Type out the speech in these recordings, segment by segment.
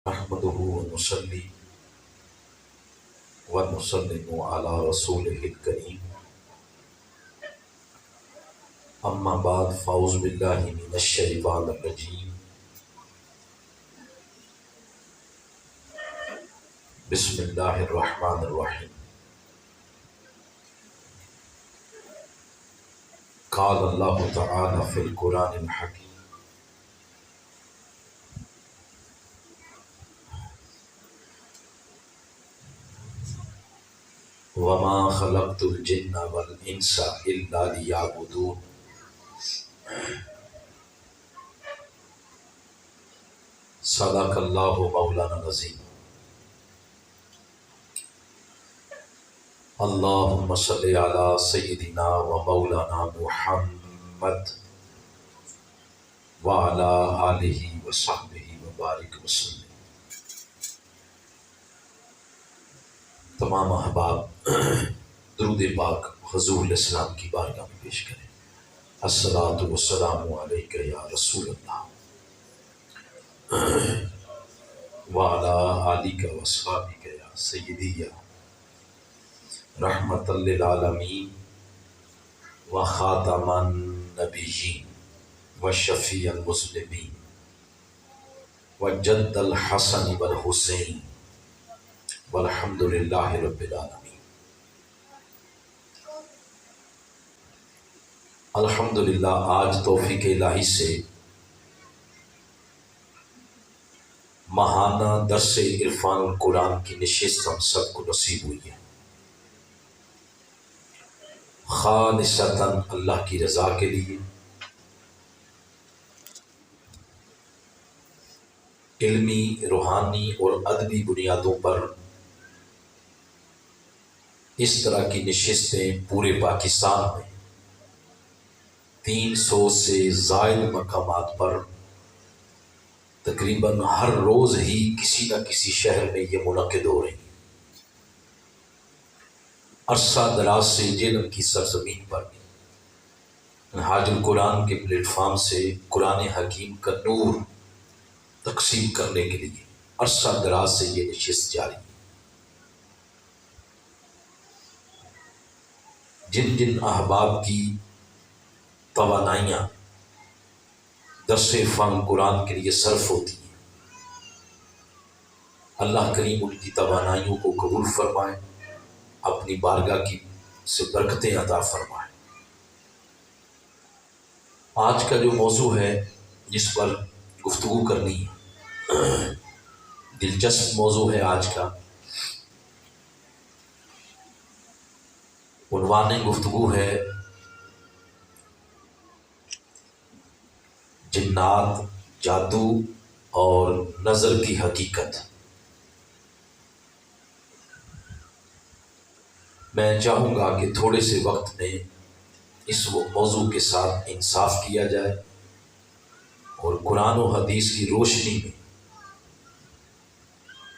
نحمده ونصلي ونسلم على رسوله الكريم أما بعد فأعوذ بالله من الشيطان الرجيم بسم الله الرحمن الرحيم قال الله تعالى في القرآن الحكيم وما خلقت الجن والإنس إلا ليعبدون صدق الله مولانا العظيم اللهم صل على سيدنا ومولانا محمد وعلى آله وصحبه وبارك وسلم۔ تمام احباب درود پاک حضور علیہ السلام کی بارگاہ میں پیش کریں۔ الصلاۃ والسلام علیک یا رسول اللہ وعلی آلک واصحابک یا سیدی یا رحمۃ للعالمین وخاتم النبیین وشفیع المذنبین وجد الحسن والحسین والحمد للہ رب العالمین۔ الحمدللہ آج توفیق الہی سے ماہانہ درس عرفان القرآن کی نشست ہم سب کو نصیب ہوئی ہے، خالصتاً اللہ کی رضا کے لیے، علمی، روحانی اور ادبی بنیادوں پر اس طرح کی نشستیں پورے پاکستان میں 300 سے زائد مقامات پر تقریباً ہر روز ہی کسی نہ کسی شہر میں یہ منعقد ہو رہی ہیں۔ عرصہ دراز سے جیلم کی سرزمین پر منہاج القرآن کے پلیٹ فارم سے قرآن حکیم کا نور تقسیم کرنے کے لیے عرصہ دراز سے یہ نشست جاری ہے۔ جن جن احباب کی توانائیاں درس عرفان قرآن کے لیے صرف ہوتی ہیں، اللہ کریم ان کی توانائیوں کو قبول فرمائے، اپنی بارگاہ کی سے برکتیں عطا فرمائے۔ آج کا جو موضوع ہے جس پر گفتگو کرنی ہے، دلچسپ موضوع ہے آج کا۔ عنوان گفتگو ہے جنات، جادو اور نظر کی حقیقت۔ میں چاہوں گا کہ تھوڑے سے وقت میں اس موضوع کے ساتھ انصاف کیا جائے اور قرآن و حدیث کی روشنی میں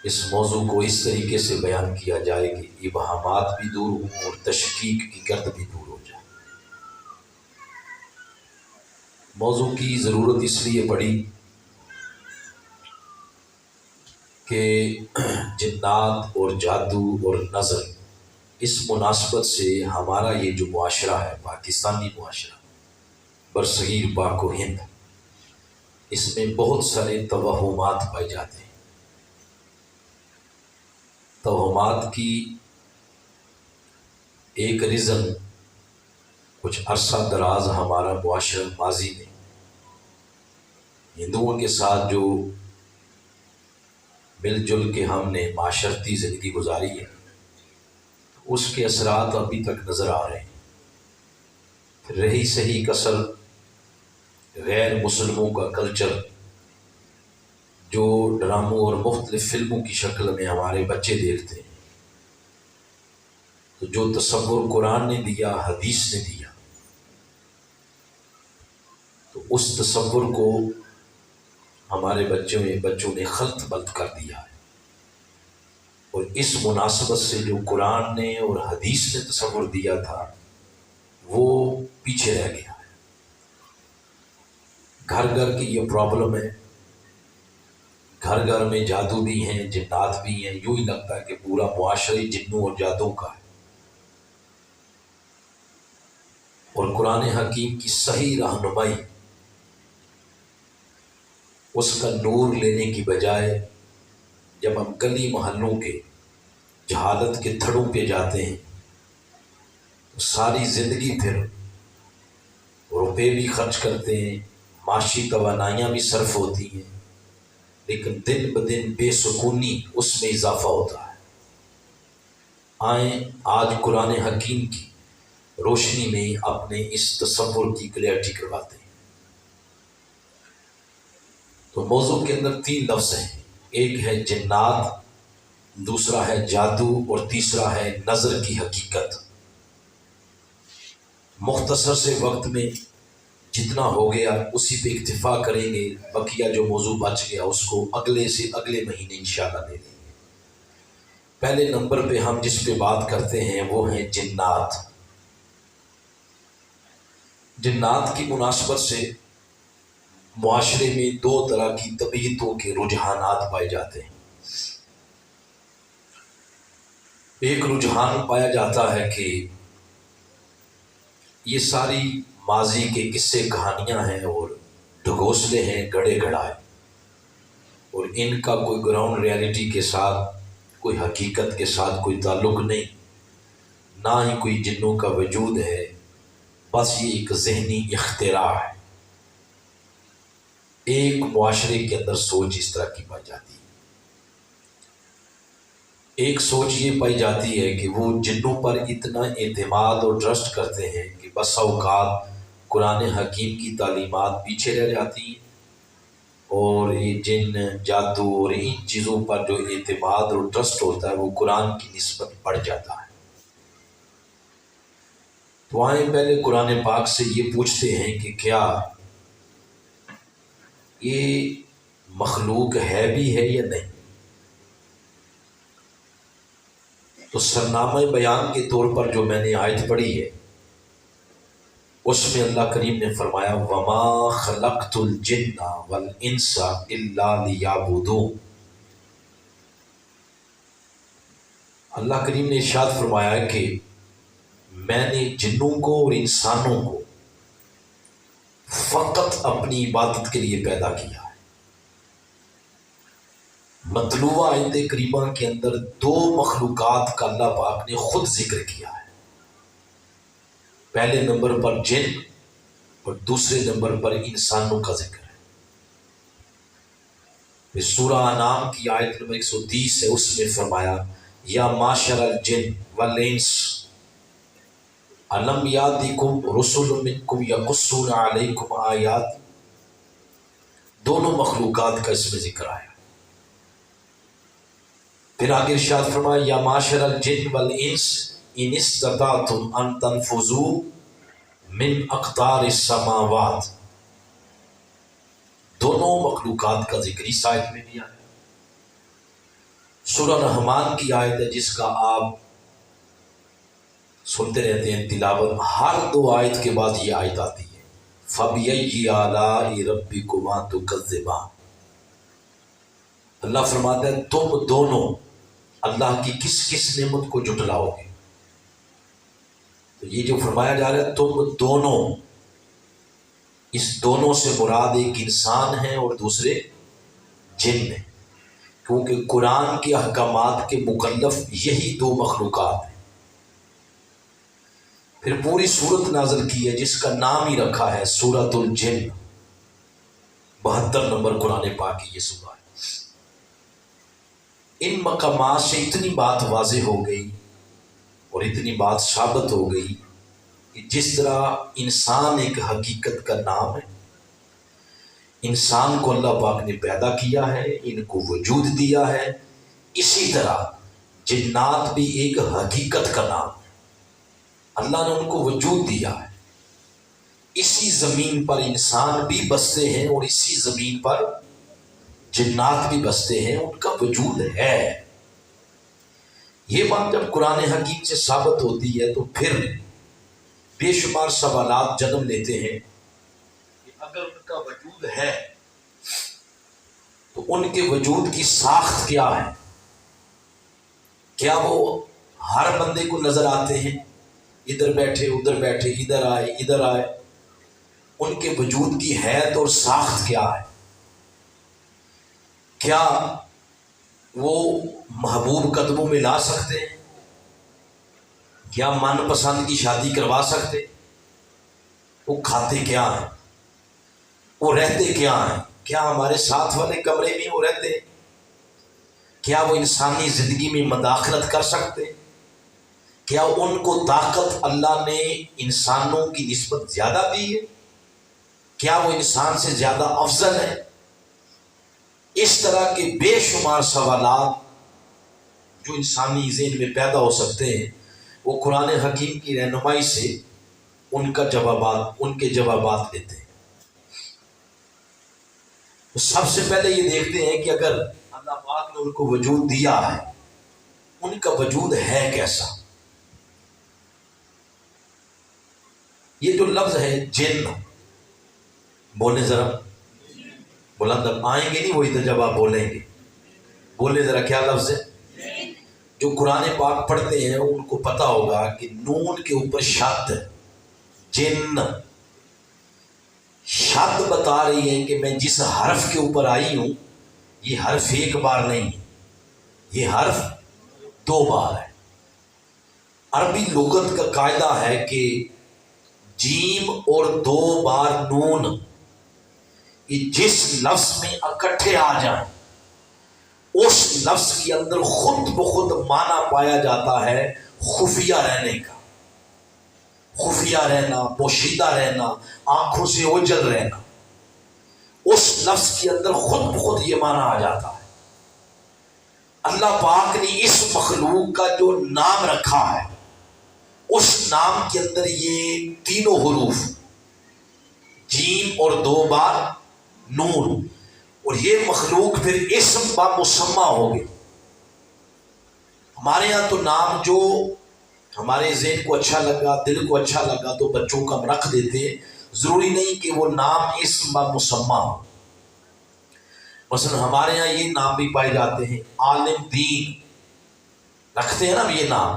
اس موضوع کو اس طریقے سے بیان کیا جائے کہ ابہامات بھی دور ہوں اور تشکیک کی گرد بھی دور ہو جائے۔ موضوع کی ضرورت اس لیے پڑی کہ جنات اور جادو اور نظر، اس مناسبت سے ہمارا یہ جو معاشرہ ہے، پاکستانی معاشرہ، برصغیر پاک و ہند، اس میں بہت سارے توہمات پائے جاتے ہیں۔ توہمات کی ایک ریزن کچھ عرصہ دراز ہمارا معاشرہ ماضی میں ہندوؤں کے ساتھ جو مل جل کے ہم نے معاشرتی زندگی گزاری ہے، اس کے اثرات ابھی تک نظر آ رہے ہیں۔ رہی صحیح کسر غیر مسلموں کا کلچر جو ڈراموں اور مختلف فلموں کی شکل میں ہمارے بچے دیکھتے ہیں، تو جو تصور قرآن نے دیا، حدیث نے دیا، تو اس تصور کو ہمارے بچوں نے خلط بلط کر دیا ہے، اور اس مناسبت سے جو قرآن نے اور حدیث نے تصور دیا تھا وہ پیچھے رہ گیا ہے۔ گھر گھر کی یہ پرابلم ہے، گھر گھر میں جادو بھی ہیں، جنات بھی ہیں، یوں ہی لگتا ہے کہ پورا معاشرہ جنوں اور جادو کا ہے۔ اور قرآن حکیم کی صحیح رہنمائی، اس کا نور لینے کی بجائے جب ہم گلی محلوں کے جہالت کے تھڑوں پہ جاتے ہیں تو ساری زندگی پھر روپے بھی خرچ کرتے ہیں، معاشی توانائیاں بھی صرف ہوتی ہیں، لیکن دن بدن بے سکونی اس میں اضافہ ہوتا ہے۔ آئیں آج قرآن حکیم کی روشنی میں اپنے اس تصور کی کلیئرٹی کرواتے ہیں۔ تو موضوع کے اندر 3 لفظ ہیں، ایک ہے جنات، دوسرا ہے جادو، اور تیسرا ہے نظر کی حقیقت۔ مختصر سے وقت میں جتنا ہو گیا اسی پہ اکتفا کریں گے، بقیہ جو موضوع بچ گیا اس کو اگلے سے اگلے مہینے انشاءاللہ لے لیں گے۔ پہلے نمبر پہ ہم جس پہ بات کرتے ہیں وہ ہیں جنات۔ جنات کی مناسبت سے معاشرے میں 2 طرح کی طبیعتوں کے رجحانات پائے جاتے ہیں۔ ایک رجحان پایا جاتا ہے کہ یہ ساری ماضی کے قصے کہانیاں ہیں اور ڈھگوسلے ہیں گڑے گڑائے، اور ان کا کوئی گراؤنڈ ریالٹی کے ساتھ، کوئی حقیقت کے ساتھ کوئی تعلق نہیں، نہ ہی کوئی جنوں کا وجود ہے، بس یہ ایک ذہنی اختراع ہے۔ ایک معاشرے کے اندر سوچ اس طرح کی پائی جاتی ہے۔ ایک سوچ یہ پائی جاتی ہے کہ وہ جنوں پر اتنا اعتماد اور ٹرسٹ کرتے ہیں کہ بسا اوقات قرآن حکیم کی تعلیمات پیچھے رہ جاتی ہیں، اور یہ جن، جادو اور ان چیزوں پر جو اعتماد اور ٹرسٹ ہوتا ہے وہ قرآن کی نسبت بڑھ جاتا ہے۔ تو آئیں پہلے قرآن پاک سے یہ پوچھتے ہیں کہ کیا یہ مخلوق ہے بھی ہے یا نہیں؟ تو سرنامہ بیان کے طور پر جو میں نے آیت پڑھی ہے اس میں اللہ کریم نے فرمایا وَمَا خَلَقْتُ الْجِنَّ وَالْإِنسَ إِلَّا لِيَعْبُدُونِ۔ اللہ کریم نے ارشاد فرمایا کہ میں نے جنوں کو اور انسانوں کو فقط اپنی عبادت کے لیے پیدا کیا ہے۔ مطلوبہ آیت کریمہ کے اندر 2 مخلوقات کا اللہ پاک نے خود ذکر کیا ہے، پہلے نمبر پر جن اور دوسرے نمبر پر انسانوں کا ذکر ہے۔ سورہ انعام کی آیت نمبر 130 ہے، اس میں فرمایا یا معشر الجن والانس الم یاتکم رسل منکم یقصون علیکم آیات۔ دونوں مخلوقات کا اس میں ذکر آیا۔ پھر آگے ارشاد فرمایا یا معشر الجن والانس ان استطعتم ان تنفذوا من اقطار السماوات۔ دونوں مخلوقات کا ذکر اس آیت میں بھی آیا۔ سورہ رحمان کی آیت ہے جس کا آپ سنتے رہتے ہیں تلاوت، ہر 2 آیت کے بعد یہ آیت آتی ہے فَبِأَيِّ آلَاءِ رَبِّكُمَا تُكَذِّبَانِ۔ اللہ فرماتا ہے تم دونوں اللہ کی کس کس نعمت کو جھٹلاؤ گے؟ تو یہ جو فرمایا جا رہا ہے تم دونوں، اس دونوں سے مراد ایک انسان ہے اور دوسرے جن ہیں، کیونکہ قرآن کے احکامات کے مکلف یہی 2 مخلوقات ہیں۔ پھر پوری سورت نازل کی ہے جس کا نام ہی رکھا ہے سورۃ الجن، 72 نمبر قرآن پاک کی یہ سورہ ہے۔ ان مقامات سے اتنی بات واضح ہو گئی اور اتنی بات ثابت ہو گئی کہ جس طرح انسان ایک حقیقت کا نام ہے، انسان کو اللہ پاک نے پیدا کیا ہے، ان کو وجود دیا ہے، اسی طرح جنات بھی ایک حقیقت کا نام ہے، اللہ نے ان کو وجود دیا ہے۔ اسی زمین پر انسان بھی بستے ہیں اور اسی زمین پر جنات بھی بستے ہیں، ان کا وجود ہے۔ یہ بات جب قرآن حکیم سے ثابت ہوتی ہے تو پھر بے شمار سوالات جنم لیتے ہیں کہ اگر ان کا وجود ہے تو ان کے وجود کی ساخت کیا ہے؟ کیا وہ ہر بندے کو نظر آتے ہیں؟ ادھر بیٹھے ادھر بیٹھے، ادھر آئے ادھر آئے، ان کے وجود کی حیت اور ساخت کیا ہے؟ کیا وہ محبوب قدموں میں لا سکتے ہیں؟ کیا من پسند کی شادی کروا سکتے؟ وہ کھاتے کیا ہیں؟ وہ رہتے کیا ہیں؟ کیا ہمارے ساتھ والے کمرے میں وہ رہتے ہیں؟ کیا وہ انسانی زندگی میں مداخلت کر سکتے؟ کیا ان کو طاقت اللہ نے انسانوں کی نسبت زیادہ دی ہے؟ کیا وہ انسان سے زیادہ افضل ہے؟ اس طرح کے بے شمار سوالات جو انسانی ذہن میں پیدا ہو سکتے ہیں، وہ قرآن حکیم کی رہنمائی سے ان کے جوابات دیتے ہیں۔ تو سب سے پہلے یہ دیکھتے ہیں کہ اگر اللہ پاک نے ان کو وجود دیا ہے، ان کا وجود ہے کیسا؟ یہ جو لفظ ہے جن، بولیں ذرا بلند، آئیں گے نہیں وہ ادھر جب آپ بولیں گے، بولیں ذرا کیا لفظ ہے؟ جو قرآن پاک پڑھتے ہیں ان کو پتہ ہوگا کہ نون کے اوپر شد، جن شد بتا رہی ہے کہ میں جس حرف کے اوپر آئی ہوں یہ حرف ایک بار نہیں، یہ حرف دو بار ہے۔ عربی لغت کا قاعدہ ہے کہ جیم اور دو بار نون یہ جس لفظ میں اکٹھے آ جائیں اس لفظ کے اندر خود بخود معنی پایا جاتا ہے خفیہ رہنے کا، خفیہ رہنا، پوشیدہ رہنا، آنکھوں سے اوجھل رہنا۔ اس لفظ کے اندر خود بخود یہ معنی آ جاتا ہے۔ اللہ پاک نے اس مخلوق کا جو نام رکھا ہے اس نام کے اندر یہ تینوں حروف جیم اور دو بار نون، اور یہ مخلوق پھر اسم با مسمہ ہو گئی۔ ہمارے ہاں تو نام جو ہمارے ذہن کو اچھا لگا، دل کو اچھا لگا تو بچوں کا ہم رکھ دیتے، ضروری نہیں کہ وہ نام اسم با مسمہ ہو۔ مثلا ہمارے ہاں یہ نام بھی پائے جاتے ہیں، عالم دین رکھتے ہیں نا یہ نام۔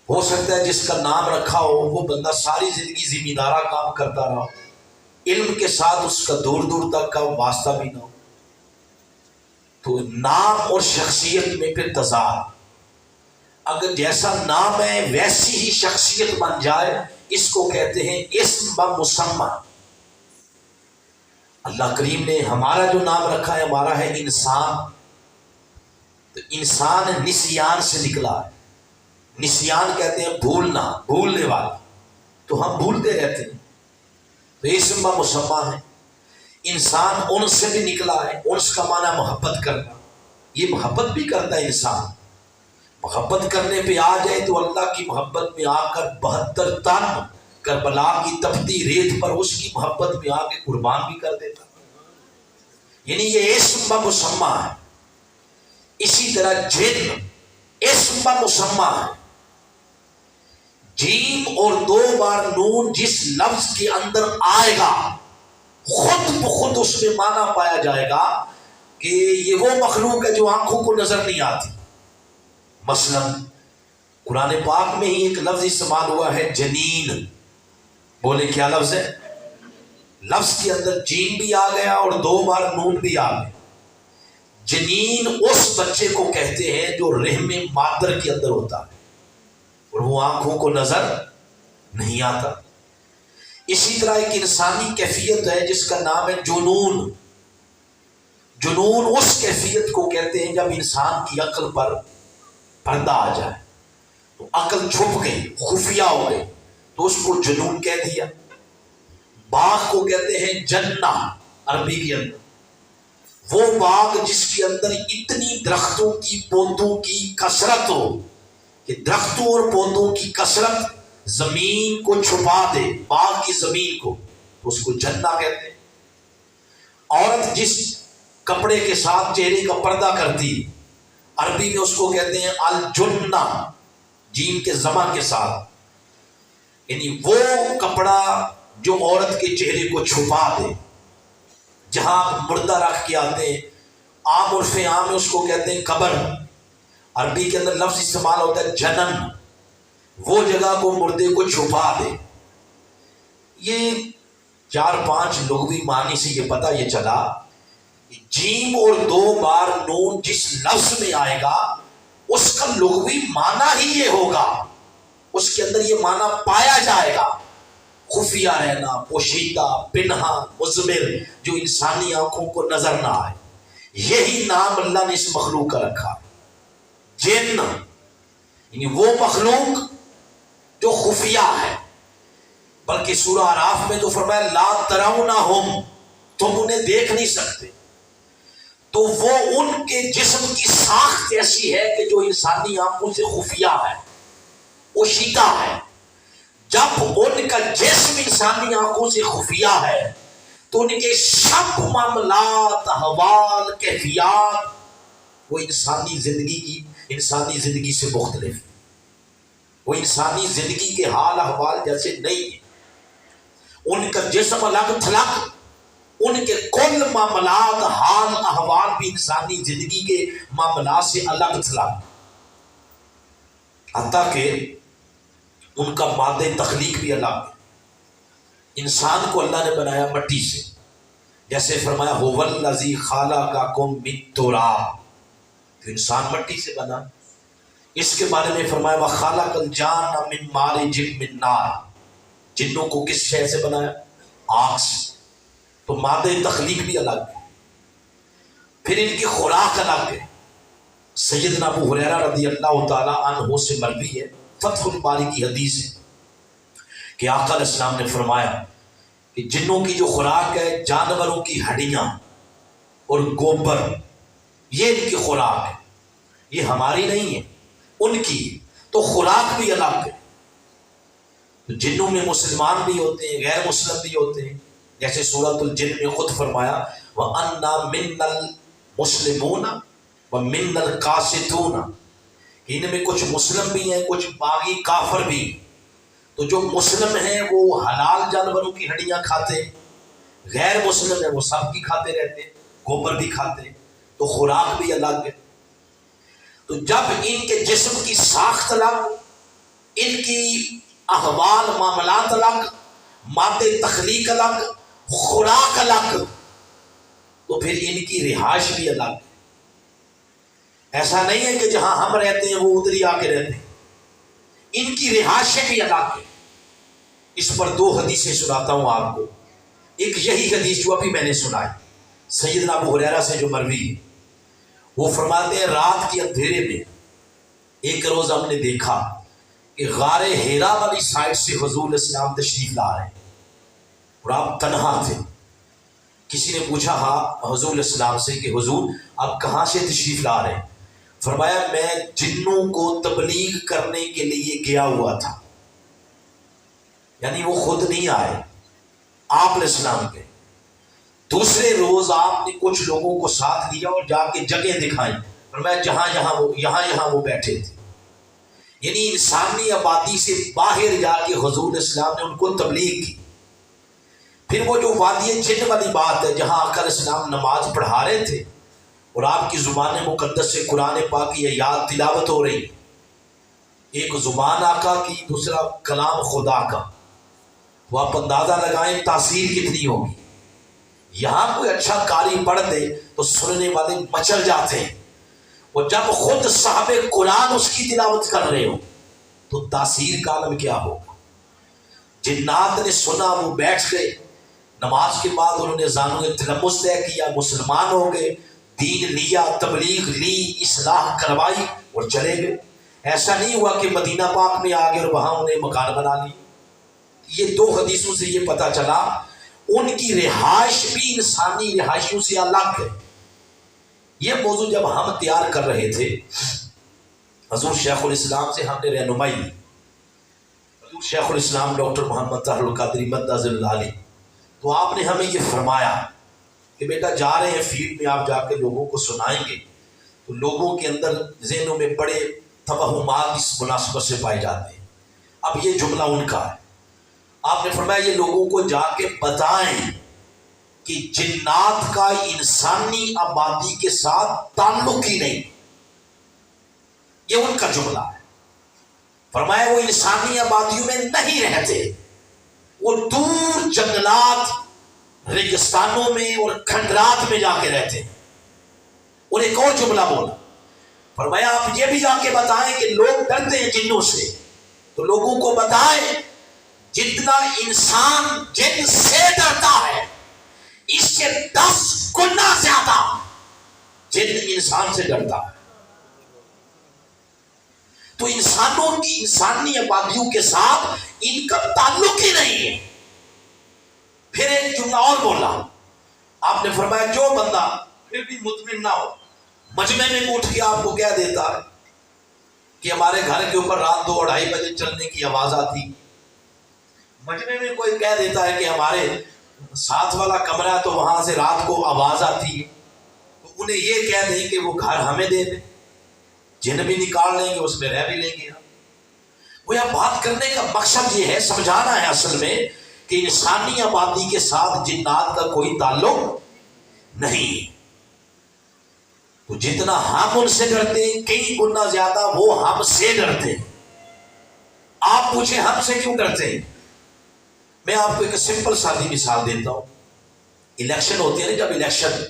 ہو سکتا ہے جس کا نام رکھا ہو وہ بندہ ساری زندگی ذمہ دارہ کام کرتا رہا، علم کے ساتھ اس کا دور دور تک کا واسطہ بھی نہ ہو۔ تو نام اور شخصیت میں پھر تضاد، اگر جیسا نام ہے ویسی ہی شخصیت بن جائے اس کو کہتے ہیں اسم با مسمہ۔ اللہ کریم نے ہمارا جو نام رکھا ہے، ہمارا ہے انسان، تو انسان نسیان سے نکلا ہے۔ نسیان کہتے ہیں بھولنا، بھولنے والا، تو ہم بھولتے رہتے ہیں، تو اسم با مسمہ ہے۔ انسان ان سے بھی نکلا ہے، انس کا معنی محبت کرنا، یہ محبت بھی کرتا ہے انسان۔ محبت کرنے پہ آ جائے تو اللہ کی محبت میں آ کر 72 تن کربلا کی تپتی ریت پر اس کی محبت میں آ کے قربان بھی کر دیتا، یعنی یہ اسم با مسمہ ہے۔ اسی طرح جن اسم با مسمہ ہے۔ جیم اور دو بار نون جس لفظ کے اندر آئے گا خود بخود اس میں معنی پایا جائے گا کہ یہ وہ مخلوق ہے جو آنکھوں کو نظر نہیں آتی۔ مثلا قرآن پاک میں ہی ایک لفظ استعمال ہوا ہے جنین، بولے کیا لفظ ہے؟ لفظ کے اندر جیم بھی آ گیا اور دو بار نون بھی آ گیا۔ جنین اس بچے کو کہتے ہیں جو رحم مادر کے اندر ہوتا ہے اور وہ آنکھوں کو نظر نہیں آتا۔ اسی طرح ایک انسانی کیفیت ہے جس کا نام ہے جنون۔ جنون اس کیفیت کو کہتے ہیں جب انسان کی عقل پر پردہ آ جائے، تو عقل چھپ گئی، خفیہ ہو گئی، تو اس کو جنون کہہ دیا۔ باغ کو کہتے ہیں جنہ عربی کے اندر، وہ باغ جس کے اندر اتنی درختوں کی پودوں کی کثرت ہو کہ درختوں اور پودوں کی کثرت زمین کو چھپا دے، باغ کی زمین کو، تو اس کو جنہ کہتے ہیں۔ عورت جس کپڑے کے ساتھ چہرے کا پردہ کرتی، عربی میں اس کو کہتے ہیں الجنہ، جیم کے زمہ کے ساتھ، یعنی وہ کپڑا جو عورت کے چہرے کو چھپا دے۔ جہاں مردہ رکھ کے آتے ہیں عام عرف عام میں اس کو کہتے ہیں قبر، عربی کے اندر لفظ استعمال ہوتا ہے جنن، وہ جگہ کو مردے کو چھپا دے۔ یہ 4-5 لغوی معنی سے یہ پتہ یہ چلا کہ جیم اور 2 بار نون جس لفظ میں آئے گا اس کا لغوی معنی ہی یہ ہوگا، اس کے اندر یہ معنی پایا جائے گا، خفیہ رہنا، پوشیدہ، پنہا، مضمر، جو انسانی آنکھوں کو نظر نہ آئے۔ یہی نام اللہ نے اس مخلوق کا رکھا، جن، یعنی وہ مخلوق جو خفیہ ہے۔ بلکہ سورہ اعراف میں تو فرمایا لا ترونہم، تم انہیں دیکھ نہیں سکتے۔ تو وہ ان کے جسم کی ساخت ایسی ہے کہ جو انسانی آنکھوں سے خفیہ ہے، پوشیدہ ہے۔ جب ان کا جسم انسانی آنکھوں سے خفیہ ہے تو ان کے سب معاملات، احوال، کیفیات وہ انسانی زندگی سے مختلف، وہ انسانی زندگی کے حال احوال جیسے نہیں ہے۔ ان کا جسم الگ تھلگ، ان کے کل معاملات، حال احوال بھی انسانی زندگی کے معاملات سے الگ تھلگ، حتیٰ کہ ان کا مادہ تخلیق بھی الگ ہے۔ انسان کو اللہ نے بنایا مٹی سے، جیسے فرمایا هو الذی خلقکم من تراب، تو انسان مٹی سے بنا۔ اس کے بارے میں فرمایا وخلق الجان من مارج من نار، جنوں کو کس شے سے بنایا؟ آگ سے۔ تو مادہ تخلیق بھی الگ ہے، پھر ان کی خوراک الگ ہے۔ سیدنا ابو ہریرہ رضی اللہ تعالی عنہ سے مروی ہے، فتح الباری کی حدیث ہے کہ آقا علیہ السلام نے فرمایا کہ جنوں کی جو خوراک ہے جانوروں کی ہڈیاں اور گوبر، یہ ان کی خوراک ہے، یہ ہماری نہیں ہے، ان کی۔ تو خوراک بھی الگ ہے۔ جنوں میں مسلمان بھی ہوتے ہیں، غیر مسلم بھی ہوتے ہیں، جیسے سورۃ الجن میں خود فرمایا وَأَنَّا مِنَّا الْمُسْلِمُونَ وَمِنَّا الْقَاسِطُونَ، ان میں کچھ مسلم بھی ہیں، کچھ باغی کافر بھی۔ تو جو مسلم ہیں وہ حلال جانوروں کی ہڈیاں کھاتے، غیر مسلم ہیں وہ سب کی کھاتے رہتے ہیں، گوبر بھی کھاتے، تو خوراک بھی الگ ہے۔ تو جب ان کے جسم کی ساخت الگ، ان کی احوال معاملات الگ، مادہ تخلیق الگ، خوراک الگ، تو پھر ان کی رہائش بھی الگ ہے۔ ایسا نہیں ہے کہ جہاں ہم رہتے ہیں وہ ادھر ہی آ کے رہتے ہیں، ان کی رہائشیں بھی الگ ہیں۔ اس پر 2 حدیثیں سناتا ہوں آپ کو۔ ایک یہی حدیث جو ابھی میں نے سنائی سیدنا ابو ہریرہ سے جو مروی ہے، وہ فرماتے ہیں رات کے اندھیرے میں ایک روز ہم نے دیکھا کہ غار حرا والی سائڈ سے حضور علیہ السلام تشریف لا رہے ہیں اور آپ تنہا تھے۔ کسی نے پوچھا حضور علیہ السلام سے کہ حضور آپ کہاں سے تشریف لا رہے ہیں؟ فرمایا میں جنوں کو تبلیغ کرنے کے لیے گیا ہوا تھا، یعنی وہ خود نہیں آئے، آپ علیہ السلام کے۔ دوسرے روز آپ نے کچھ لوگوں کو ساتھ لیا اور جا کے جگہ دکھائیں، فرمایا یہاں وہ بیٹھے تھے، یعنی انسانی آبادی سے باہر جا کے حضور علیہ السلام نے ان کو تبلیغ کی۔ پھر وہ جو وادی جن والی بات ہے جہاں آقا علیہ السلام نماز پڑھا رہے تھے اور آپ کی زبان مقدس سے قرآن پاک کی یاد تلاوت ہو رہی، ایک زبان آقا کی، دوسرا کلام خدا کا، وہ آپ اندازہ لگائیں تاثیر کتنی ہوگی۔ یہاں کوئی اچھا قاری پڑھ دے تو سننے والے مچل جاتے ہیں، اور جب خود صاحب قرآن اس کی تلاوت کر رہے ہو تو تاثیر کا عالم کیا ہوگا۔ جنات نے سنا، وہ بیٹھ گئے، نماز کے بعد انہوں نے زانوں نے تلمس طے کیا، مسلمان ہو گئے، دین لیا، تبلیغ لی، اصلاح کروائی اور چلے گئے۔ ایسا نہیں ہوا کہ مدینہ پاک میں آ گئے اور وہاں انہیں مکان بنا لی۔ یہ 2 حدیثوں سے یہ پتہ چلا ان کی رہائش بھی انسانی رہائشوں سے الگ ہے۔ یہ موضوع جب ہم تیار کر رہے تھے، حضور شیخ الاسلام سے ہم نے رہنمائی لی۔ حضور شیخ الاسلام ڈاکٹر محمد طاہر القادری مدہ ذل العالی، تو آپ نے ہمیں یہ فرمایا کہ بیٹا جا رہے ہیں فیلڈ میں، آپ جا کے لوگوں کو سنائیں گے تو لوگوں کے اندر ذہنوں میں بڑے توہمات اس مناسبت سے پائے جاتے ہیں۔ اب یہ جملہ ان کا ہے، آپ نے فرمایا یہ لوگوں کو جا کے بتائیں کہ جنات کا انسانی آبادی کے ساتھ تعلق ہی نہیں، یہ ان کا جملہ ہے۔ فرمایا وہ انسانی آبادیوں میں نہیں رہتے، وہ دور جنگلات، ریگستانوں میں اور کھنڈرات میں جا کے رہتے ہیں۔ اور ایک اور جملہ بولا، فرمایا آپ یہ بھی جا کے بتائیں کہ لوگ ڈرتے ہیں جنوں سے، تو لوگوں کو بتائیں جتنا انسان جن سے ڈرتا ہے اس سے 10 گنا زیادہ جن انسان سے ڈرتا ہے۔ تو انسانوں کی انسانی آبادیوں کے ساتھ ان کا تعلق ہی نہیں ہے۔ پھر ایک جملہ اور بولا، آپ نے فرمایا جو بندہ پھر بھی مطمئن نہ ہو، مجمع میں اٹھ کے آپ کو کہہ دیتا ہے کہ ہمارے گھر کے اوپر رات 2-2:30 بجے چلنے کی آواز آتی، مجمع میں کوئی کہہ دیتا ہے کہ ہمارے ساتھ والا کمرہ ہے تو وہاں سے رات کو آواز آتی ہے، تو انہیں یہ کہہ دیں کہ وہ گھر ہمیں دے دیں، جن بھی نکال لیں گے اس میں رہ بھی لیں گے۔ وہ یہاں بات کرنے کا مقصد یہ ہے، سمجھانا ہے اصل میں کہ انسانی آبادی کے ساتھ جنات کا کوئی تعلق نہیں۔ تو جتنا ہم ان سے ڈرتے ہیں کئی گنا زیادہ وہ ہم سے ڈرتے ہیں۔ آپ پوچھیں ہم سے کیوں ڈرتے ہیں؟ میں آپ کو ایک سمپل سادی مثال دیتا ہوں۔ الیکشن ہوتے ہیں نا، جب الیکشن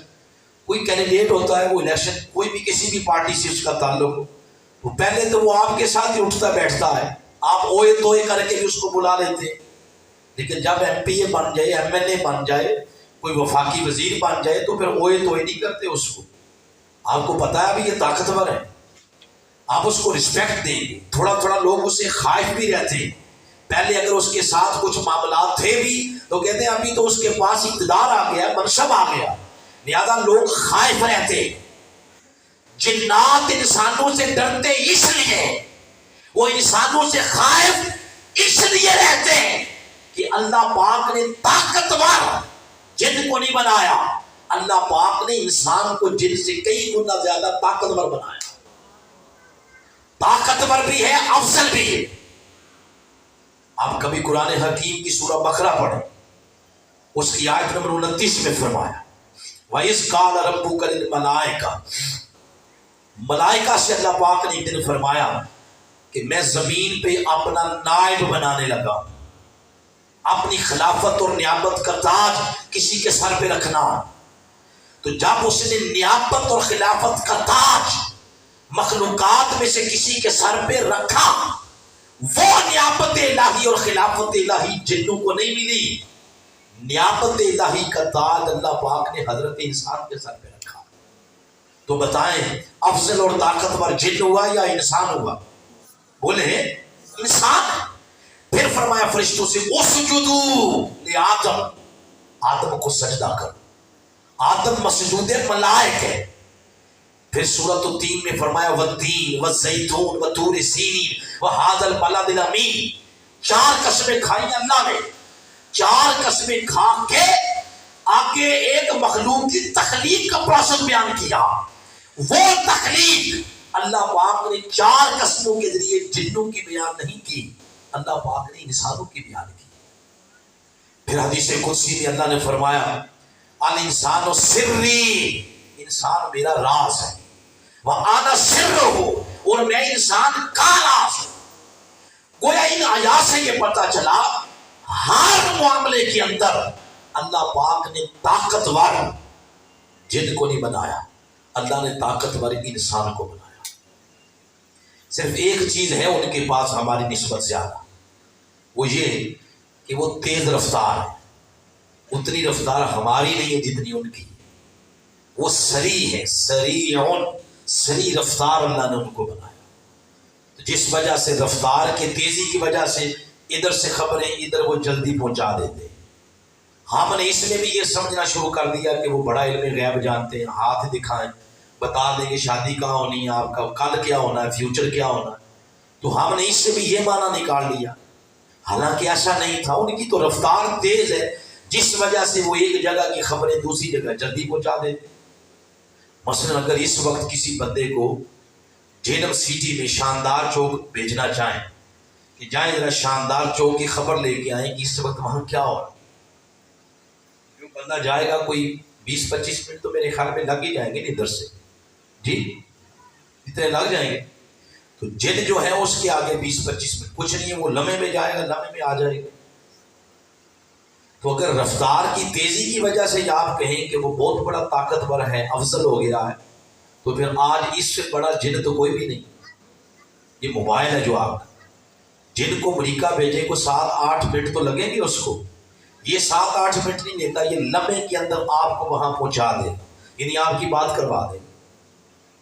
کوئی کینڈیڈیٹ ہوتا ہے، وہ الیکشن کوئی بھی کسی بھی پارٹی سے اس کا تعلق ہو، تو پہلے تو وہ آپ کے ساتھ ہی اٹھتا بیٹھتا ہے، آپ اوئے توئے کر کے بھی اس کو بلا لیتے ہیں، لیکن جب ایم پی اے بن جائے، ایم ایل اے بن جائے، کوئی وفاقی وزیر بن جائے تو پھر اوئے توئے نہیں کرتے اس کو۔ آپ کو پتا ہے ابھی یہ طاقتور ہے، آپ اس کو رسپیکٹ دیں گے، تھوڑا تھوڑا لوگ اس سے خائف بھی رہتے ہیں۔ پہلے اگر اس کے ساتھ کچھ معاملات تھے بھی تو کہتے ہیں ابھی تو اس کے پاس اقتدار آ گیا، منصب آ گیا، لہذا لوگ خائف رہتے۔ جنات انسانوں سے ڈرتے اس لیے، وہ انسانوں سے خائف اس لیے رہتے ہیں کہ اللہ پاک نے طاقتور جن کو نہیں بنایا، اللہ پاک نے انسان کو جن سے کئی گنا زیادہ طاقتور بنایا، طاقتور بھی ہے، افضل بھی ہے۔ آپ کبھی قرآن حکیم کی سورہ بقرہ پڑھیں، اس کی آیت نمبر 29 میں فرمایا وَإِذْ قَالَ رَبُّكَ لِلْمَلَائِكَةِ، ملائکہ سے اللہ پاک نے ایک دن فرمایا کہ میں زمین پہ اپنا نائب بنانے لگا، اپنی خلافت اور نیابت کا تاج کسی کے سر پہ رکھنا۔ تو جب اس نے نیابت اور خلافت کا تاج مخلوقات میں سے کسی کے سر پہ رکھا، وہ نیابت الہی اور خلافت الہی جنوں کو نہیں ملی، نیابت الہی کا تاج اللہ پاک نے حضرت انسان کے سر پہ رکھا۔ تو بتائیں افضل اور طاقتور جن ہوا یا انسان ہوا؟ بولے انسان۔ پھر فرمایا فرشتوں سے اسجدوا لآدم، آدم کو سجدہ کرو، آدم مسجود ملائک ہے۔ پھر سورۃ التین میں فرمایا والتین والزیتون وطور سینین وہذا البلد الامین، 4 قسمیں کھائی اللہ نے، 4 قسمیں کھا کے آگے ایک مخلوق کی تخلیق کا پروسیس بیان کیا۔ وہ تخلیق اللہ پاک نے 4 قسموں کے ذریعے جنوں کی بیان نہیں کی، اللہ پاک نے انسانوں کی بیان کی۔ پھر حدیث قدسی میں اللہ نے فرمایا الانسان سری، انسان میرا راز ہے، وَأَنَا سِرُّهُ، اور میں انسان کا راز ہوں۔ گویا ان آیات سے یہ پتہ چلا ہر معاملے کے اندر اللہ پاک نے طاقتور جن کو نہیں بنایا، اللہ نے طاقتور انسان کو بنایا۔ صرف ایک چیز ہے ان کے پاس ہماری نسبت زیادہ، وہ یہ کہ وہ تیز رفتار ہے، اتنی رفتار ہماری نہیں ہے جتنی ان کی۔ وہ سریع ہے، سریع رفتار اللہ نے ان کو بنایا، جس وجہ سے رفتار کے تیزی کی وجہ سے ادھر سے خبریں ادھر وہ جلدی پہنچا دیتے۔ ہم نے اس میں بھی یہ سمجھنا شروع کر دیا کہ وہ بڑا علم غیب جانتے ہیں، ہاتھ دکھائیں، بتا دیں کہ شادی کہاں ہونی ہے، آپ کا کل کیا ہونا ہے، فیوچر کیا ہونا ہے۔ تو ہم نے اس سے بھی یہ معنی نکال لیا، حالانکہ ایسا نہیں تھا۔ ان کی تو رفتار تیز ہے جس وجہ سے وہ ایک جگہ کی خبریں دوسری جگہ جلدی پہنچا دیتے۔ مثلا اگر اس وقت کسی بندے کو جینم سٹی میں شاندار چوک بھیجنا چاہیں کہ جائیں ذرا شاندار چوک کی خبر لے کے آئیں کہ اس وقت وہاں کیا ہو رہا، بندہ جائے گا کوئی 20-25 منٹ تو میرے خیال میں لگ ہی جائیں گے ادھر سے، جی اتنے لگ جائیں گے. تو جن جو ہے اس کے آگے 20-25 منٹ کچھ نہیں ہے، وہ لمحے میں جائے گا، لمحے میں آ جائے گا. تو اگر رفتار کی تیزی کی وجہ سے آپ کہیں کہ وہ بہت بڑا طاقتور ہے، افضل ہو گیا ہے، تو پھر آج اس سے بڑا جن تو کوئی بھی نہیں. یہ موبائل ہے جو آپ کا، جن کو امریکہ بھیجے کو 7-8 منٹ تو لگیں گے اس کو، یہ 7-8 منٹ نہیں لیتا، یہ لمحے کے اندر آپ کو وہاں پہنچا دے، یعنی آپ کی بات کروا دے.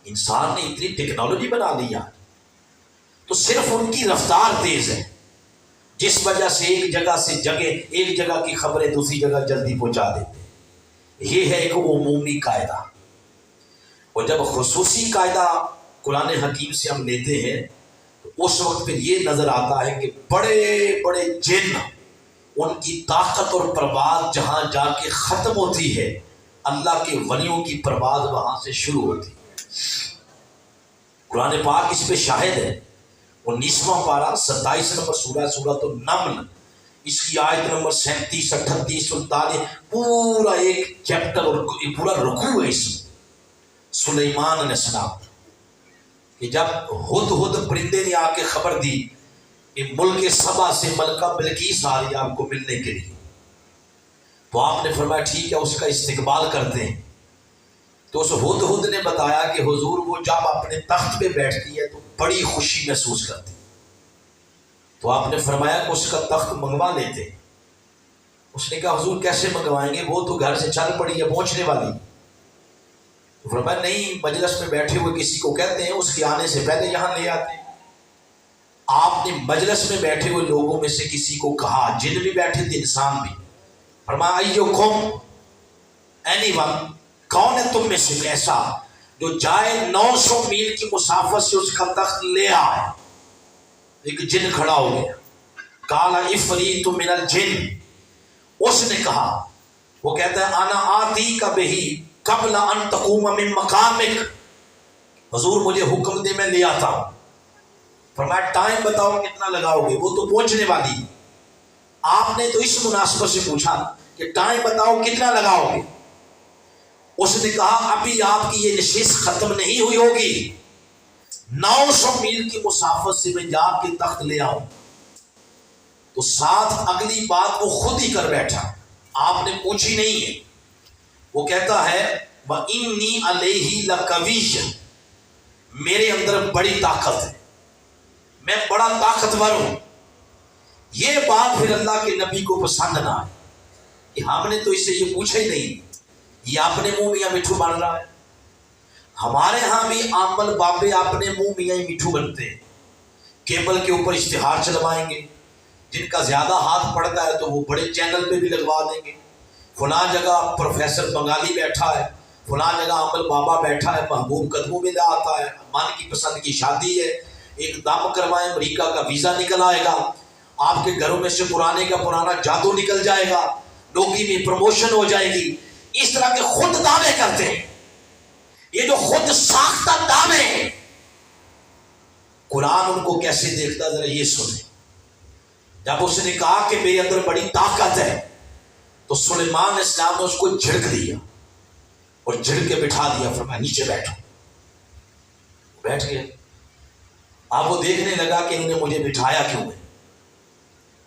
انسان نے اتنی ٹیکنالوجی بنا لی آج، تو صرف ان کی رفتار تیز ہے جس وجہ سے ایک جگہ کی خبریں دوسری جگہ جلدی پہنچا دیتے. یہ ہے ایک عمومی قاعدہ. اور جب خصوصی قاعدہ قرآن حکیم سے ہم لیتے ہیں تو اس وقت پھر یہ نظر آتا ہے کہ بڑے بڑے جن، ان کی طاقت اور پرواز جہاں جا کے ختم ہوتی ہے، اللہ کے ولیوں کی پرواز وہاں سے شروع ہوتی ہے. قرآن پاک اس پہ شاہد ہے. 19واں پارہ 27 نمبر سورۃ النمل، اس کی آیت نمبر 37 38 39، پورا ایک چیپٹر اور پورا رکوع ہے اس میں. سلیمان علیہ السلام کہ جب ہدہد پرندے نے آ کے خبر دی کہ ملک سبا سے ملکہ بلقیس آ رہی ہے آپ کو ملنے کے لیے، تو آپ نے فرمایا ٹھیک ہے اس کا استقبال کرتے ہیں. تو اس ہدہد نے بتایا کہ حضور وہ جب اپنے تخت پہ بیٹھتی ہے تو بڑی خوشی محسوس کرتی. تو آپ نے فرمایا کہ اس کا تخت منگوا لیتے. اس نے کہا حضور کیسے منگوائیں گے، وہ تو گھر سے چل پڑی ہے، پہنچنے والی. تو فرمایا نہیں، مجلس میں بیٹھے ہوئے کسی کو کہتے ہیں اس کے آنے سے پہلے یہاں لے آتے ہیں. آپ نے مجلس میں بیٹھے ہوئے لوگوں میں سے کسی کو کہا، جن بھی بیٹھے تھے انسان بھی، فرمایا ایوکم، اینی ون، کون ہے تم میں سے ایسا جو جائے 900 میل کی مسافت سے اس کا تخت لے آئے. ایک جن کھڑا ہو گیا، قال عفریت من الجن، اس نے کہا، وہ کہتا ہے انا آتی کا بہی قبل ان تقوم من مقامک، حضور مجھے حکم دے میں لے آتا ہوں. فرمایا ٹائم بتاؤ کتنا لگاؤ گے، وہ تو پہنچنے والی. آپ نے تو اس مناسبت سے پوچھا کہ ٹائم بتاؤ کتنا لگاؤ گے. اس نے کہا ابھی آپ کی یہ نشست ختم نہیں ہوئی ہوگی، 900 میل کی مسافت سے میں جا کے تخت لے آؤں. تو ساتھ اگلی بات وہ خود ہی کر بیٹھا، آپ نے پوچھی نہیں ہے. وہ کہتا ہے وَإِنِّي عَلَيْهِ لَقَوِيٌّ، میرے اندر بڑی طاقت ہے، میں بڑا طاقتور ہوں. یہ بات پھر اللہ کے نبی کو پسند نہ آئی کہ ہم نے تو اس سے یہ پوچھا ہی نہیں، یہ اپنے منہ میاں مٹھو بن رہا ہے. ہمارے ہاں بھی آمل بابے اپنے منہ میاں ہی مٹھو بنتے ہیں. کیبل کے اوپر اشتہار چلوائیں گے، جن کا زیادہ ہاتھ پڑتا ہے تو وہ بڑے چینل پہ بھی لگوا دیں گے. فلاں جگہ پروفیسر بنگالی بیٹھا ہے، فلاں جگہ آمل بابا بیٹھا ہے، محبوب قدموں میں آتا ہے، من کی پسند کی شادی ہے، ایک دم کروائیں امریکہ کا ویزا نکل آئے گا، آپ کے گھروں میں سے پرانے کا پرانا جادو نکل جائے گا، نوکری میں پروموشن ہو جائے گی. اس طرح کے خود دعوے کرتے ہیں. یہ جو خود ساختہ دعوے ہیں، قرآن ان کو کیسے دیکھتا ذرا یہ سنیں. جب اس نے کہا کہ میرے اندر بڑی طاقت ہے تو سلیمان علیہ السلام نے اس کو جھڑک دیا اور جھڑک کے بٹھا دیا. فرمایا نیچے بیٹھو. بیٹھ گئے. اب وہ دیکھنے لگا کہ انہوں نے مجھے بٹھایا کیوں ہے.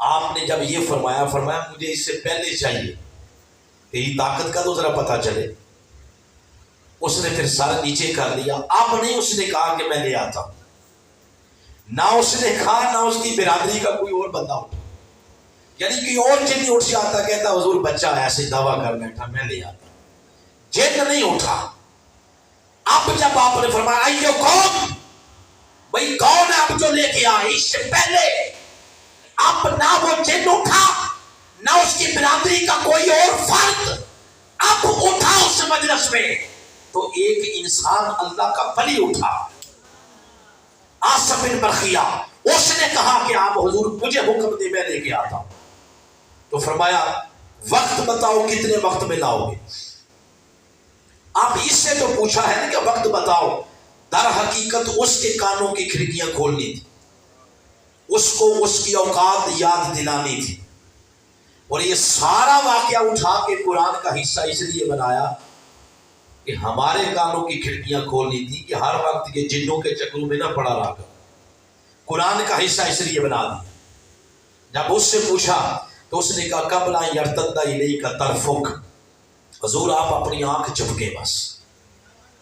آپ نے جب یہ فرمایا مجھے اس سے پہلے چاہیے تیری طاقت کا تو ذرا پتہ چلے. اس نے پھر سر نیچے کر لیا. اب نہیں اس نے کہا کہ میں لے آتا ہوں، نہ اس نے کہا نہ اس کی برادری کا کوئی اور بندہ اٹھا، یعنی کوئی اور جن نہیں اٹھ جاتا کہتا حضور بچہ ایسے دعویٰ کر بیٹھا میں لے آتا. جن نہیں اٹھا. اب جب آپ نے فرمایا ایو کون، بھائی کون ہے اب جو لے کے آئے، اس سے پہلے اب نہ وہ جن اٹھا نہ اس کی برادری کا کوئی اور فرد اب اٹھا اس مجلس میں. تو ایک انسان اللہ کا ولی اٹھا، آصف بن برخیہ. اس نے کہا کہ آپ حضور مجھے حکم دے میں لے کے آتا ہوں. تو فرمایا وقت بتاؤ کتنے وقت میں لاؤ گے. آپ اس سے تو پوچھا ہے نا کہ وقت بتاؤ، در حقیقت اس کے کانوں کی کھڑکیاں کھولنی تھی، اس کو اس کی اوقات یاد دلانی تھی. اور یہ سارا واقعہ اٹھا کے قرآن کا حصہ اس لیے بنایا کہ ہمارے کانوں کی کھڑکیاں کھولنی تھی کہ ہر وقت یہ جنوں کے چکروں میں نہ پڑا رہا کر. قرآن کا حصہ اس لیے بنا دیا. جب اس سے پوچھا تو اس نے کہا قبل ان یرتد الیک طرفک، حضور آپ اپنی آنکھ جھپکیں، بس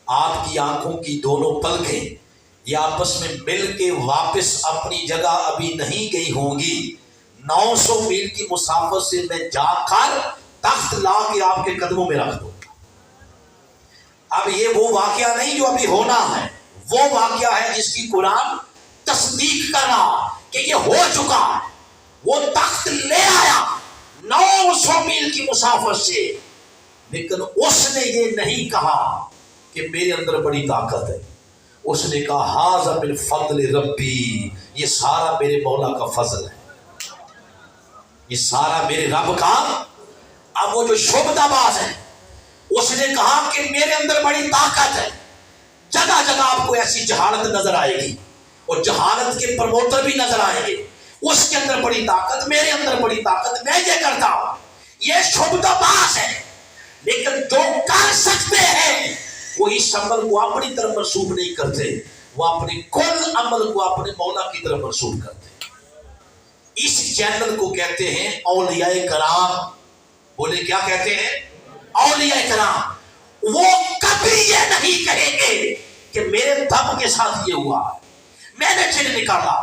آپ کی آنکھوں کی دونوں پلکیں یہ آپس میں مل کے واپس اپنی جگہ ابھی نہیں گئی ہوں گی. 900 میل کی مسافت سے میں جا کر تخت لا کے آپ کے قدموں میں رکھ دوں. اب یہ وہ واقعہ نہیں جو ابھی ہونا ہے، وہ واقعہ ہے جس کی قرآن تصدیق کر رہا کہ یہ ہو چکا ہے. وہ تخت لے آیا 900 میل کی مسافت سے، لیکن اس نے یہ نہیں کہا کہ میرے اندر بڑی طاقت ہے. اس نے کہا ھذا من فضل ربی، یہ سارا میرے مولا کا فضل ہے، یہ سارا میرے رب کا. اب وہ جو شعبدہ باز ہے اس نے کہا کہ میرے اندر بڑی طاقت ہے. جگہ جگہ آپ کو ایسی جہالت نظر آئے گی اور جہالت کے پروموٹر بھی نظر آئیں گے. اس کے اندر بڑی طاقت، میرے اندر بڑی طاقت، میں یہ کرتا ہوں. یہ شعبدہ باز ہے، لیکن جو کر سکتے ہیں وہ اس عمل کو اپنی طرف منسوب نہیں کرتے، وہ اپنے کل عمل کو اپنے مولا کی طرف منسوب کرتے. اس چینل کو کہتے ہیں اولیاء کرام. بولے کیا کہتے ہیں؟ اولیاء کرام. وہ کبھی یہ نہیں کہیں گے کہ میرے دم کے ساتھ یہ ہوا، میں نے جن نکالا،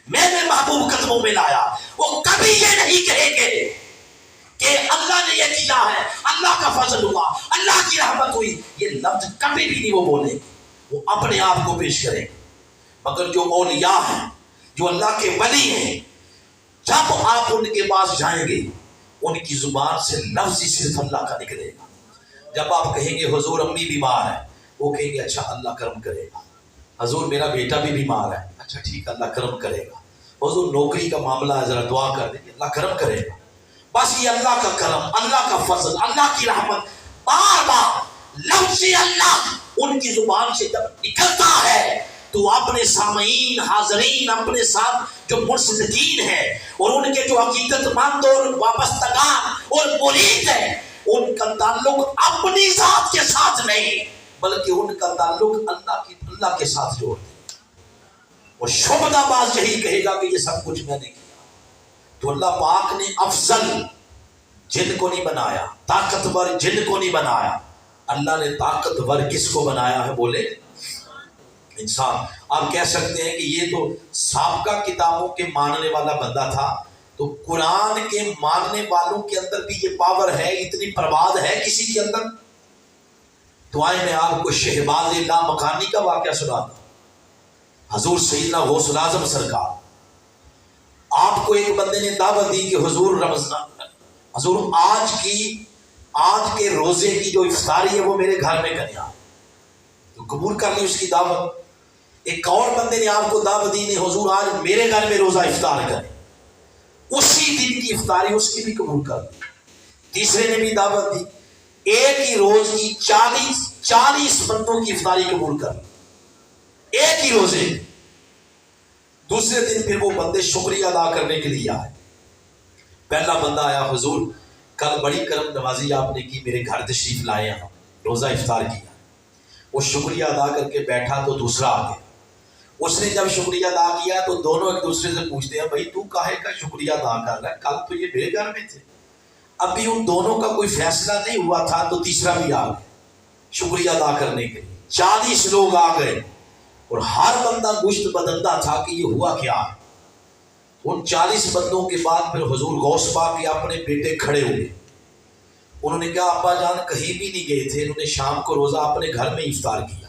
میں نے محبوب قدموں میں لایا. وہ کبھی یہ نہیں کہیں گے کہ اللہ نے یہ کیا ہے، اللہ کا فضل ہوا، اللہ کی رحمت ہوئی. یہ لفظ کبھی بھی نہیں وہ بولے، وہ اپنے آپ کو پیش کریں. مگر جو اولیاء ہیں، جو اللہ کے ولی ہیں، جب آپ ان کے پاس جائیں گے ان کی زبان سے لفظ ہی صرف اللہ کا نکلے گا. جب آپ کہیں گے حضور امی بیمار ہے، وہ کہیں گے اچھا اللہ کرم کرے گا. حضور میرا بیٹا بھی بیمار ہے، اچھا ٹھیک اللہ کرم کرے گا. حضور نوکری کا معاملہ ہے، ذرا دعا کر دیں، اللہ کرم کرے گا. بس یہ اللہ کا کرم، اللہ کا فضل، اللہ کی رحمت، بار بار لفظ اللہ ان کی زبان سے جب نکلتا ہے تو اپنے سامعین، حاضرین، اپنے ساتھ جو مرشدین ہیں اور ان کے جو حقیقت مند اور وابستگان اور مرید ہیں، ان کا تعلق اپنی ذات کے ساتھ نہیں بلکہ ان کا تعلق اللہ کے ساتھ جوڑتے ہیں. اور شعبدہ باز یہی کہے گا کہ یہ سب کچھ میں نے کیا. تو اللہ پاک نے افضل جن کو نہیں بنایا، طاقتور جن کو نہیں بنایا. اللہ نے طاقتور کس کو بنایا ہے؟ بولے انسان. آپ کہہ سکتے ہیں کہ یہ تو سابقہ کتابوں کے ماننے والا بندہ تھا، تو قرآن کے ماننے والوں کے اندر بھی یہ پاور ہے، اتنی پرواز ہے کسی کے اندر. تو آئے میں آپ کو شہباز لامکانی کا واقعہ سناتا. حضور سیدنا غوث الاعظم سرکار، آپ کو ایک بندے نے دعوت دی کہ حضور رمضان، حضور آج کے روزے کی جو افطاری ہے وہ میرے گھر میں کریں آپ. تو قبول کر لی اس کی دعوت. ایک اور بندے نے آپ کو دعوت دی، نہیں حضور آج میرے گھر میں روزہ افطار کریں. اسی دن کی افطاری اس کی بھی قبول کر دی. تیسرے نے بھی دعوت دی، ایک ہی روز کی 40 بندوں کی افطاری قبول کر لی، ایک ہی روزے. دوسرے دن پھر وہ بندے شکریہ ادا کرنے کے لیے آئے. پہلا بندہ آیا، حضور کل بڑی کرم نوازی آپ نے کی، میرے گھر تشریف لائے ہیں، روزہ افطار کیا. وہ شکریہ ادا کر کے بیٹھا تو دوسرا آ گیا. اس نے جب شکریہ ادا کیا تو دونوں ایک دوسرے سے پوچھتے ہیں بھائی تو کاہے کا شکریہ ادا کر رہا ہے، کل تو یہ میرے گھر میں تھے. ابھی ان دونوں کا کوئی فیصلہ نہیں ہوا تھا تو تیسرا بھی آ گیا شکریہ ادا کرنے کے لیے. 40 لوگ آ گئے اور ہر بندہ گشت بدلتا تھا کہ یہ ہوا کیا. ان 40 بندوں کے بعد پھر حضور غوث پاک کے اپنے بیٹے کھڑے ہوئے. انہوں نے کہا ابا جان کہیں بھی نہیں گئے تھے، انہوں نے شام کو روزہ اپنے گھر میں افطار کیا.